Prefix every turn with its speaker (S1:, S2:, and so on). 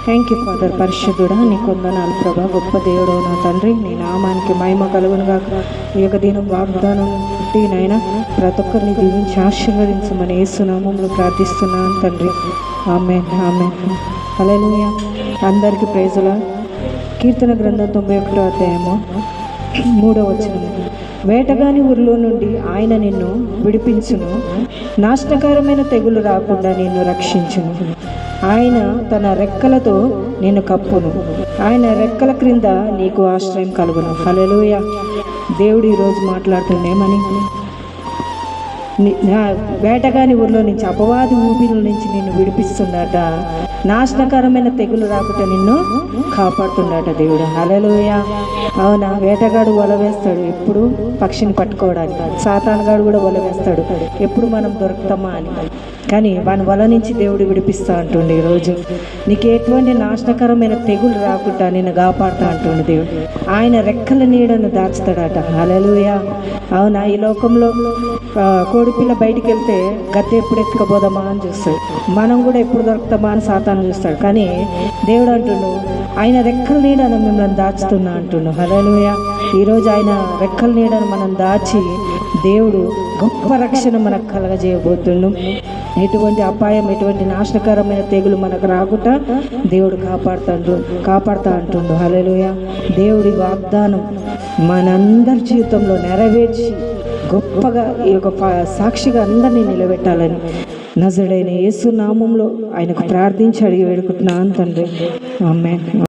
S1: Thank you father. పరిశుద్ధుడా నీకు వందనాలు ప్రభా. గొప్ప దేవుడు నా తండ్రి, నీ నామానికి మహిమ కలుగునుగా. ఈ యొక్క దినం వాగ్దానం బట్టి నాయన ప్రతి ఒక్కరిని దీవించి ఆశీర్వదించమని యేసు నామములో ప్రార్థిస్తున్నాను తండ్రి. ఆమేన్ ఆమేన్. హల్లెలూయా. అందరికీ ప్రైజులా. కీర్తన గ్రంథం 91వ అధ్యాయము 3వ వచనం. వేటగాని ఊరిలో నుండి ఆయన నిన్ను విడిపించును, నాశనకరమైన తెగులు రాకుండా నిన్ను రక్షించును. ఆయన తన రెక్కలతో నిన్ను కప్పును, ఆయన రెక్కల క్రింద నీకు ఆశ్రయం కలుగును. హల్లెలూయా. దేవుడు ఈరోజు మాట్లాడుతుండేమని, వేటగాని ఊరిలో నుంచి, అపవాది ఊపిల నుంచి నిన్ను విడిపిస్తుండట, నాశనకరమైన తెగులు రాకుండా నిన్ను కాపాడుతుండట దేవుడు. హల్లెలూయా. అవునా, వేటగాడు వల వేస్తాడు ఎప్పుడు పక్షిని పట్టుకోవడానికి, సాతానుగాడు కూడా వల వేస్తాడు ఎప్పుడు మనం దొరుకుతామా అని. కానీ వాని వల నుంచి దేవుడు విడిపిస్తా అంటుండే. ఈరోజు నీకు ఎటువంటి నాశనకరమైన తెగులు రాకుండా నిన్ను కాపాడుతా అంటుండే దేవుడు. ఆయన రెక్కల నీడను దాచుతాడట. హల్లెలూయా. అవునా, ఈ లోకంలో కోడిపిల్ల బయటికి వెళ్తే గద్దె ఎప్పుడు ఎత్తుకపోదామా అని చూస్తాడు, మనం కూడా ఎప్పుడు దొరుకుతామా అని సాతాను చూస్తాడు. కానీ దేవుడు అంటుండు, ఆయన రెక్కల నీడను మిమ్మల్ని దాచుతున్నా అంటుండు. హల్లెలూయా. ఈరోజు ఆయన రెక్కల నీడను మనం దాచి దేవుడు గొప్ప రక్షణ మనకు కలగజేయబోతుండు. ఎటువంటి అపాయం, ఎటువంటి నాశనకరమైన తెగులు మనకు రాకుండా దేవుడు కాపాడుతా అంటుండు. హల్లెలూయా. దేవుడి వాగ్దానం మనందరి జీవితంలో నెరవేర్చి గొప్పగా ఈ యొక్క సాక్షిగా అందరినీ నిలబెట్టాలని నజరుడైన యేసు నామంలో ఆయనకు ప్రార్థించి అడిగి వేడుకుంటున్నాను తండ్రి. ఆమేన్.